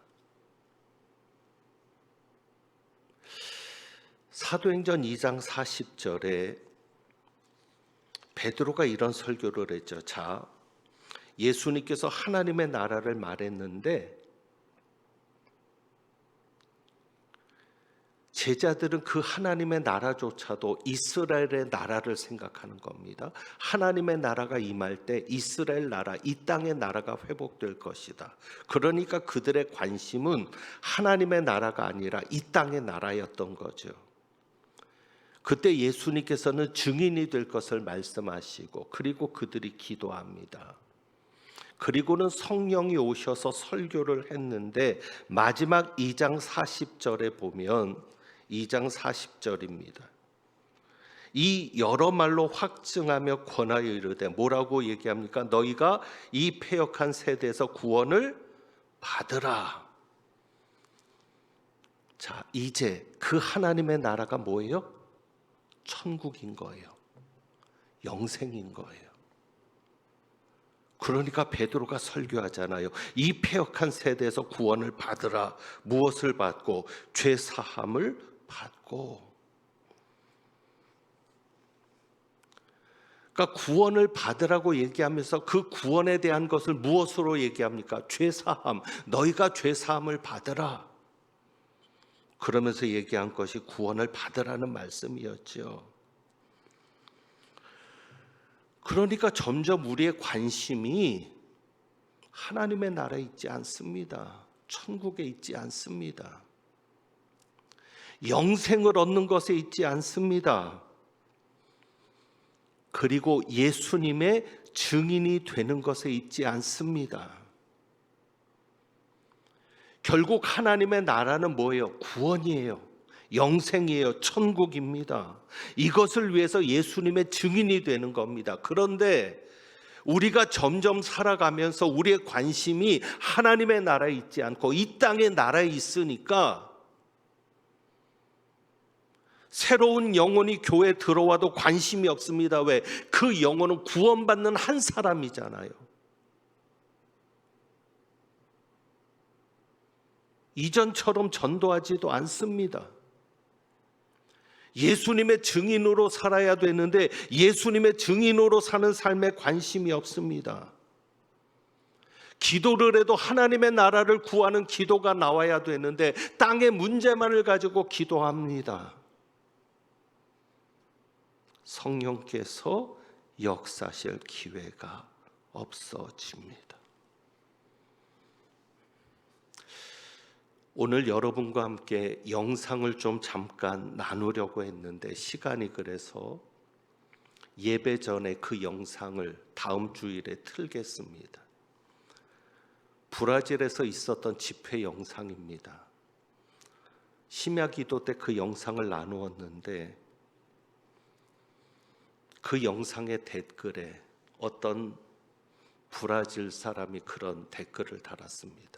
사도행전 2장 40절에 베드로가 이런 설교를 했죠. 자, 예수님께서 하나님의 나라를 말했는데 제자들은 그 하나님의 나라조차도 이스라엘의 나라를 생각하는 겁니다. 하나님의 나라가 임할 때 이스라엘 나라, 이 땅의 나라가 회복될 것이다. 그러니까 그들의 관심은 하나님의 나라가 아니라 이 땅의 나라였던 거죠. 그때 예수님께서는 증인이 될 것을 말씀하시고, 그리고 그들이 기도합니다. 그리고는 성령이 오셔서 설교를 했는데 마지막 2장 40절에 보면 2장 40절입니다. 이 여러 말로 확증하며 권하여 이르되, 뭐라고 얘기합니까? 너희가 이 패역한 세대에서 구원을 받으라. 자, 이제 그 하나님의 나라가 뭐예요? 천국인 거예요. 영생인 거예요. 그러니까 베드로가 설교하잖아요. 이 패역한 세대에서 구원을 받으라. 무엇을 받고? 죄 사함을 받고. 그러니까 구원을 받으라고 얘기하면서 그 구원에 대한 것을 무엇으로 얘기합니까? 죄 사함. 너희가 죄 사함을 받으라. 그러면서 얘기한 것이 구원을 받으라는 말씀이었죠. 그러니까 점점 우리의 관심이 하나님의 나라에 있지 않습니다. 천국에 있지 않습니다. 영생을 얻는 것에 있지 않습니다. 그리고 예수님의 증인이 되는 것에 있지 않습니다. 결국 하나님의 나라는 뭐예요? 구원이에요. 영생이에요. 천국입니다. 이것을 위해서 예수님의 증인이 되는 겁니다. 그런데 우리가 점점 살아가면서 우리의 관심이 하나님의 나라에 있지 않고 이 땅의 나라에 있으니까 새로운 영혼이 교회에 들어와도 관심이 없습니다. 왜? 그 영혼은 구원받는 한 사람이잖아요. 이전처럼 전도하지도 않습니다. 예수님의 증인으로 살아야 되는데 예수님의 증인으로 사는 삶에 관심이 없습니다. 기도를 해도 하나님의 나라를 구하는 기도가 나와야 되는데 땅의 문제만을 가지고 기도합니다. 성령께서 역사하실 기회가 없어집니다. 오늘 여러분과 함께 영상을 좀 잠깐 나누려고 했는데 시간이 그래서 예배 전에 그 영상을 다음 주일에 틀겠습니다. 브라질에서 있었던 집회 영상입니다. 심야 기도 때 그 영상을 나누었는데 그 영상의 댓글에 어떤 브라질 사람이 그런 댓글을 달았습니다.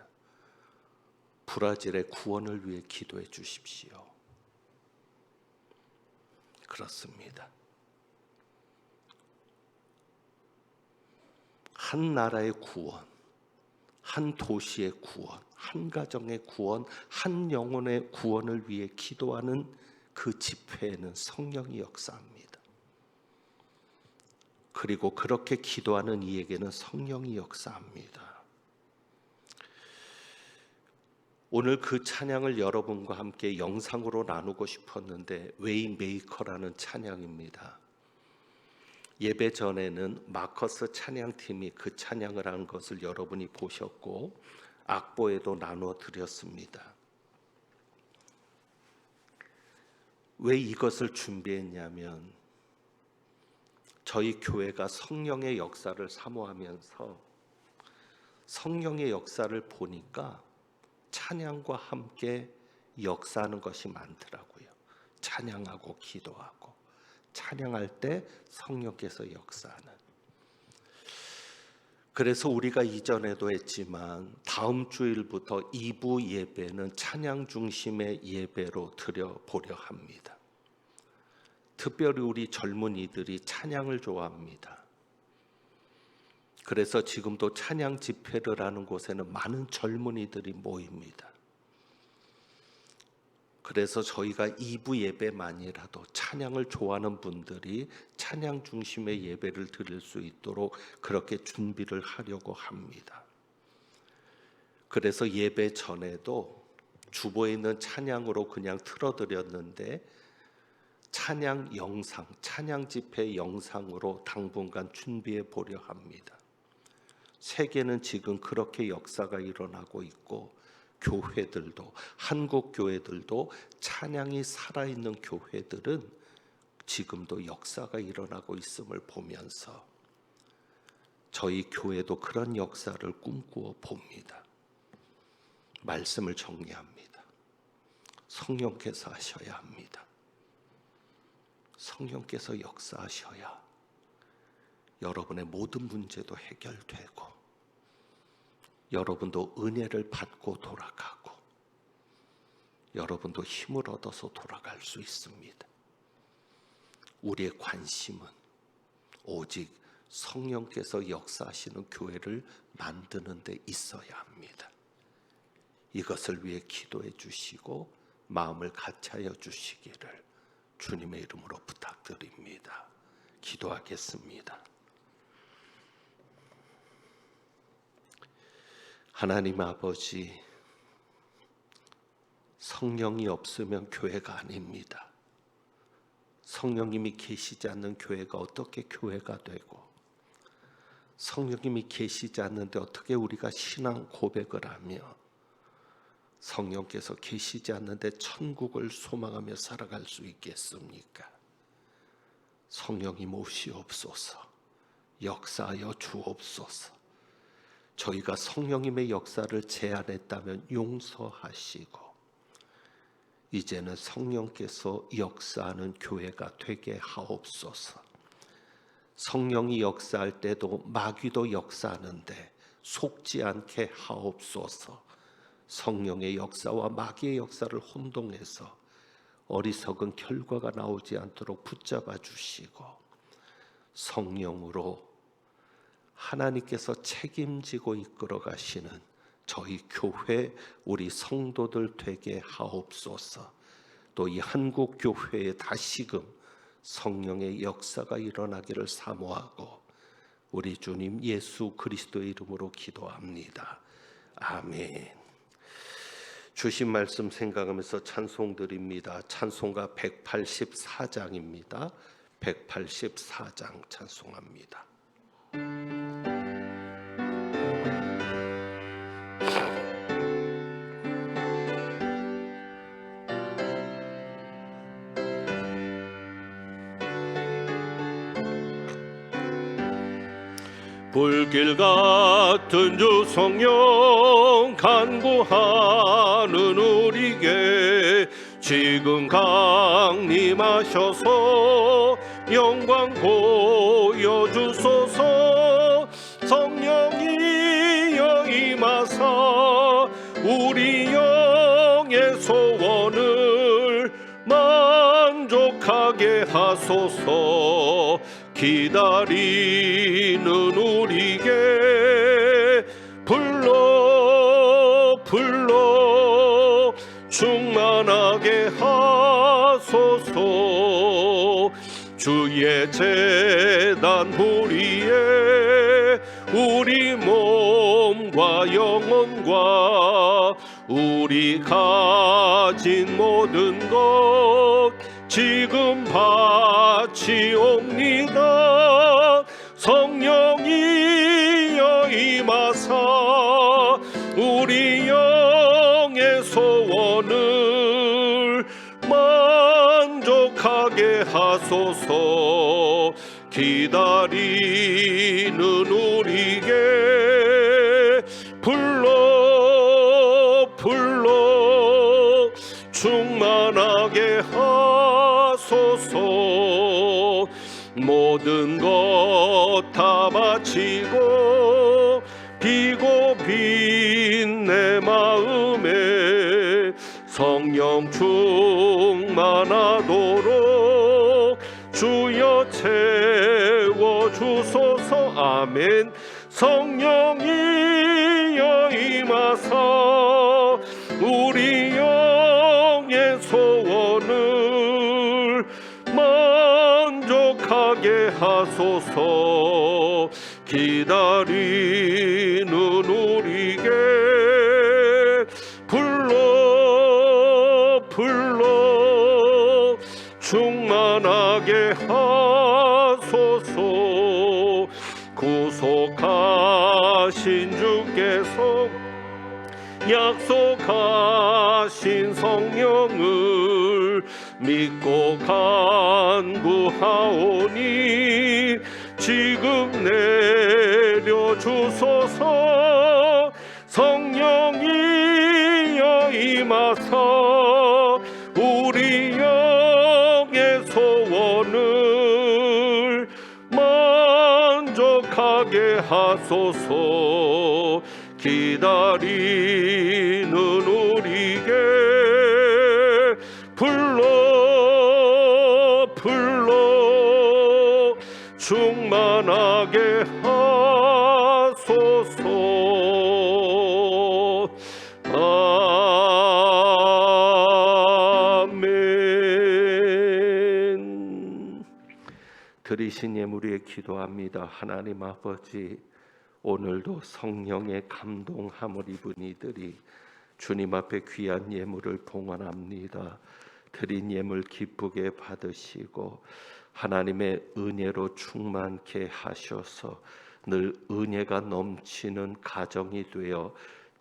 브라질의 구원을 위해 기도해 주십시오. 그렇습니다. 한 나라의 구원, 한 도시의 구원, 한 가정의 구원, 한 영혼의 구원을 위해 기도하는 그 집회에는 성령이 역사합니다. 그리고 그렇게 기도하는 이에게는 성령이 역사합니다. 오늘 그 찬양을 여러분과 함께 영상으로 나누고 싶었는데 웨이메이커라는 찬양입니다. 예배 전에는 마커스 찬양팀이 그 찬양을 한 것을 여러분이 보셨고 악보에도 나누어 드렸습니다. 왜 이것을 준비했냐면 저희 교회가 성령의 역사를 사모하면서 성령의 역사를 보니까 찬양과 함께 역사하는 것이 많더라고요. 찬양하고 기도하고 찬양할 때 성령께서 역사하는. 그래서 우리가 이전에도 했지만 다음 주일부터 2부 예배는 찬양 중심의 예배로 드려보려 합니다. 특별히 우리 젊은이들이 찬양을 좋아합니다. 그래서 지금도 찬양 집회를 하는 곳에는 많은 젊은이들이 모입니다. 그래서 저희가 2부 예배만이라도 찬양을 좋아하는 분들이 찬양 중심의 예배를 드릴 수 있도록 그렇게 준비를 하려고 합니다. 그래서 예배 전에도 주보에 있는 찬양으로 그냥 틀어드렸는데 찬양 영상, 찬양 집회 영상으로 당분간 준비해 보려 합니다. 세계는 지금 그렇게 역사가 일어나고 있고 교회들도 한국 교회들도 찬양이 살아있는 교회들은 지금도 역사가 일어나고 있음을 보면서 저희 교회도 그런 역사를 꿈꾸어 봅니다. 말씀을 정리합니다. 성령께서 하셔야 합니다. 성령께서 역사하셔야 여러분의 모든 문제도 해결되고 여러분도 은혜를 받고 돌아가고 여러분도 힘을 얻어서 돌아갈 수 있습니다. 우리의 관심은 오직 성령께서 역사하시는 교회를 만드는 데 있어야 합니다. 이것을 위해 기도해 주시고 마음을 같이하여 주시기를 주님의 이름으로 부탁드립니다. 기도하겠습니다. 하나님 아버지, 성령이 없으면 교회가 아닙니다. 성령님이 계시지 않는 교회가 어떻게 교회가 되고, 성령님이 계시지 않는데 어떻게 우리가 신앙 고백을 하며, 성령께서 계시지 않는데 천국을 소망하며 살아갈 수 있겠습니까? 성령님 오시옵소서. 역사하여 주옵소서. 저희가 성령님의 역사를 제한했다면 용서하시고, 이제는 성령께서 역사하는 교회가 되게 하옵소서. 성령이 역사할 때도 마귀도 역사하는데 속지 않게 하옵소서. 성령의 역사와 마귀의 역사를 혼동해서 어리석은 결과가 나오지 않도록 붙잡아 주시고, 성령으로 하나님께서 책임지고 이끌어 가시는 저희 교회 우리 성도들 되게 하옵소서. 또 이 한국 교회에 다시금 성령의 역사가 일어나기를 사모하고 우리 주님 예수 그리스도의 이름으로 기도합니다. 아멘. 주신 말씀 생각하면서 찬송 드립니다. 찬송가 184장입니다. 184장 찬송합니다. 불길 같은 주 성령 간구하는 우리에게 지금 강림하셔서 영광 보여주소서. 성령이여 임하사 우리 영의 소원을 만족하게 하소서. 기다리는 우리에게 불러 충만하게 하소서. 주의 제단 불위에 우리 몸과 영혼과 우리 가진 모든 것 지금 바치옵니다. 성령이여 임하사 우리 영의 소원을 만족하게 하소서. 기다리는 우리에게 불러 충만하게 하소서. 모든 것 다 바치고 비고 빈 내 마음에 성령 충만하도록 주여 채워주소서. 아멘. 성령이여 임하사 우리 영의 소원을 만족하게 하소서. 기다리는 우리에게 불러 충만하게 하소서. 구속하신 주께서 약속하신 성령을 믿고 간구하오니 지금 내려주소서. 성령이여 임하사 우리 영의 소원을 만족하게 하소서. 기다리는 우리에게 불러 충만하게 드리신 예물 위에 기도합니다. 하나님 아버지, 오늘도 성령의 감동함을 입은 이들이 주님 앞에 귀한 예물을 봉헌합니다. 드린 예물 기쁘게 받으시고 하나님의 은혜로 충만케 하셔서 늘 은혜가 넘치는 가정이 되어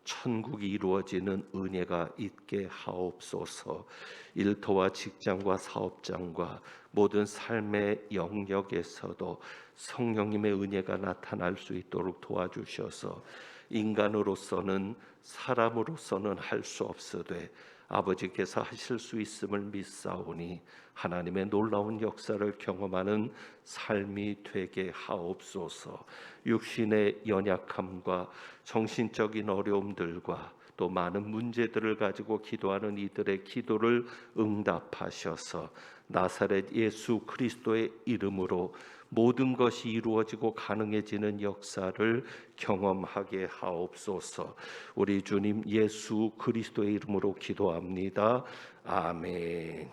천국이 이루어지는 은혜가 있게 하옵소서. 일터와 직장과 사업장과 모든 삶의 영역에서도 성령님의 은혜가 나타날 수 있도록 도와주셔서 인간으로서는, 사람으로서는 할 수 없으되 아버지께서 하실 수 있음을 믿사오니 하나님의 놀라운 역사를 경험하는 삶이 되게 하옵소서. 육신의 연약함과 정신적인 어려움들과 또 많은 문제들을 가지고 기도하는 이들의 기도를 응답하셔서 나사렛 예수 그리스도의 이름으로 모든 것이 이루어지고 가능해지는 역사를 경험하게 하옵소서. 우리 주님 예수 그리스도의 이름으로 기도합니다. 아멘.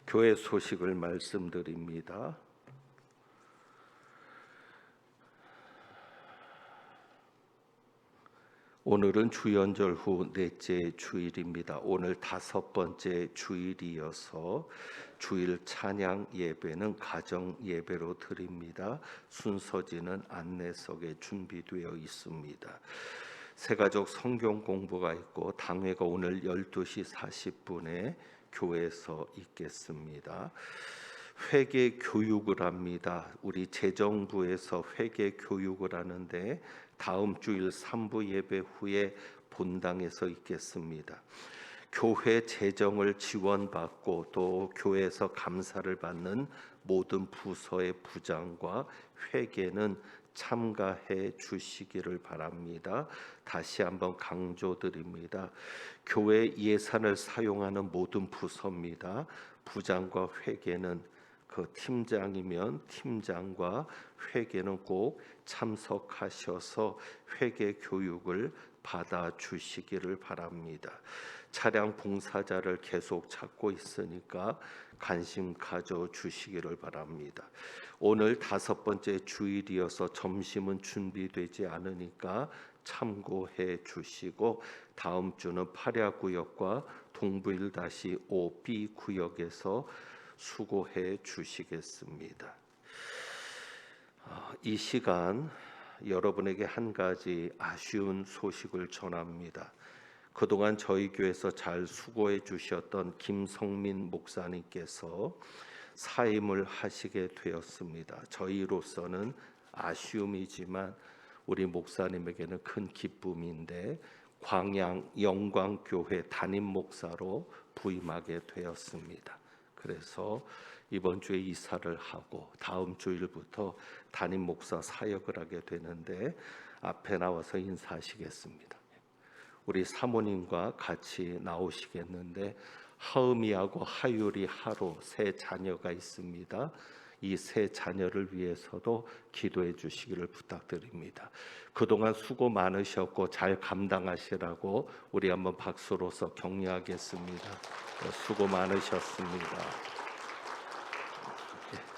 교회 소식을 말씀드립니다. 오늘은 주연절 후 넷째 주일입니다. 오늘 5번째 주일이어서 주일 찬양 예배는 가정 예배로 드립니다. 순서지는 안내석에 준비되어 있습니다. 새가족 성경 공부가 있고 당회가 오늘 12시 40분에 교회에서 있겠습니다. 회개 교육을 합니다. 우리 재정부에서 회개 교육을 하는데 다음 주일 3부 예배 후에 본당에서 있겠습니다. 교회 재정을 지원받고 또 교회에서 감사를 받는 모든 부서의 부장과 회계는 참가해 주시기를 바랍니다. 다시 한번 강조드립니다. 교회 예산을 사용하는 모든 부서입니다. 부장과 회계는 그 팀장이면 팀장과 회계는 꼭 참석하셔서 회계 교육을 받아 주시기를 바랍니다. 차량 봉사자를 계속 찾고 있으니까 관심 가져 주시기를 바랍니다. 오늘 5번째 주일이어서 점심은 준비되지 않으니까 참고해 주시고 다음 주는 파랴구역과 동부 1-5B 구역에서 수고해 주시겠습니다. 이 시간 여러분에게 한 가지 아쉬운 소식을 전합니다. 그동안 저희 교회에서 잘 수고해 주셨던 김성민 목사님께서 사임을 하시게 되었습니다. 저희로서는 아쉬움이지만 우리 목사님에게는 큰 기쁨인데 광양 영광교회 담임 목사로 부임하게 되었습니다. 그래서 이번 주에 이사를 하고 다음 주일부터 담임 목사 사역을 하게 되는데 앞에 나와서 인사하시겠습니다. 우리 사모님과 같이 나오시겠는데 하음이하고 하율이 하루 세 자녀가 있습니다. 이 세 자녀를 위해서도 기도해 주시기를 부탁드립니다. 그동안 수고 많으셨고 잘 감당하시라고 우리 한번 박수로서 격려하겠습니다. 수고 많으셨습니다.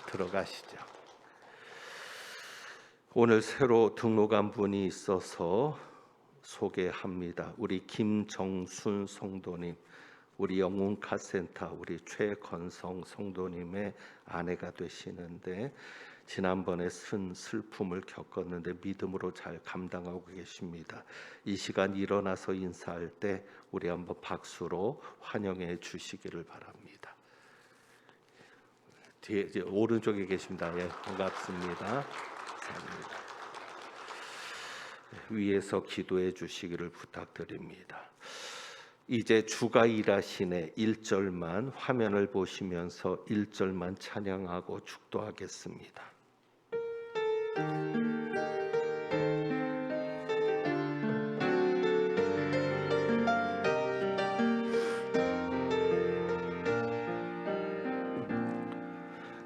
들어가시죠. 오늘 새로 등록한 분이 있어서 소개합니다. 우리 김정순 성도님, 우리 영웅카센터 우리 최건성 성도님의 아내가 되시는데 지난번에 슬픔을 겪었는데 믿음으로 잘 감당하고 계십니다. 이 시간 일어나서 인사할 때 우리 한번 박수로 환영해 주시기를 바랍니다. 뒤에 이제 오른쪽에 계십니다. 예, 반갑습니다. 감사합니다. 위에서 기도해 주시기를 부탁드립니다. 이제 주가 일하시네 1절만 화면을 보시면서 1절만 찬양하고 축도하겠습니다.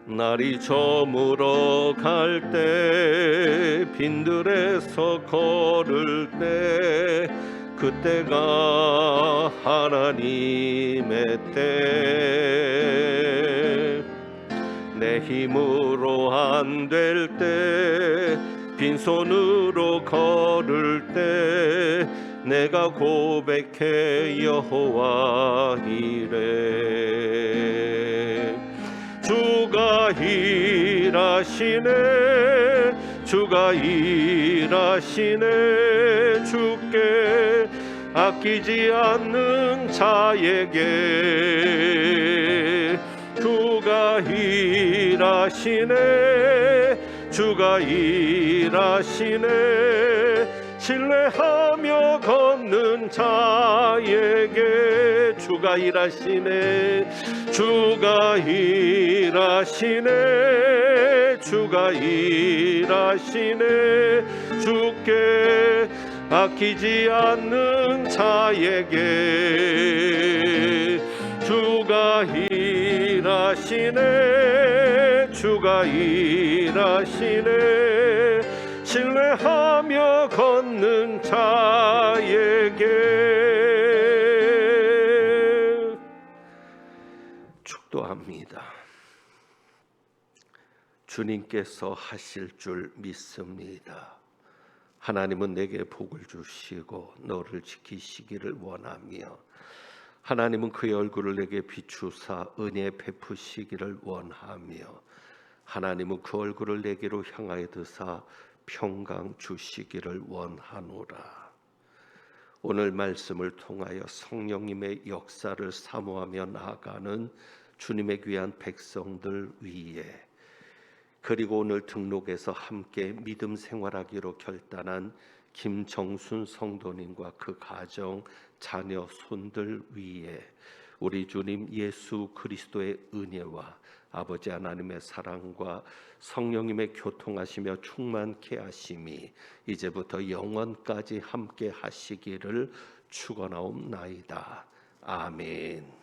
날이 저물어 갈 때 빈들에서 걸을 때 그때가 하나님의 때 내 힘으로 안 될 때 빈손으로 걸을 때 내가 고백해 여호와 이래. 주가 일하시네 주가 일하시네 주께 아끼지 않는 자에게 주가 일하시네 주가 일하시네 신뢰하며 걷는 자에게 주가 일하시네 주가 일하시네 주가 일하시네 주께 아끼지 않는 자에게 주가 일하시네 주가 일하시네 신뢰하며 걷는 자에게. 축도합니다. 주님께서 하실 줄 믿습니다. 하나님은 내게 복을 주시고 너를 지키시기를 원하며 하나님은 그의 얼굴을 내게 비추사 은혜 베푸시기를 원하며 하나님은 그 얼굴을 내게로 향하여 드사 평강 주시기를 원하노라. 오늘 말씀을 통하여 성령님의 역사를 사모하며 나아가는 주님의 귀한 백성들 위에 그리고 오늘 등록에서 함께 믿음 생활하기로 결단한 김정순 성도님과 그 가정, 자녀, 손들 위에 우리 주님 예수 그리스도의 은혜와 아버지 하나님의 사랑과 성령님의 교통하시며 충만케 하심이 이제부터 영원까지 함께 하시기를 축원하옵나이다. 아멘.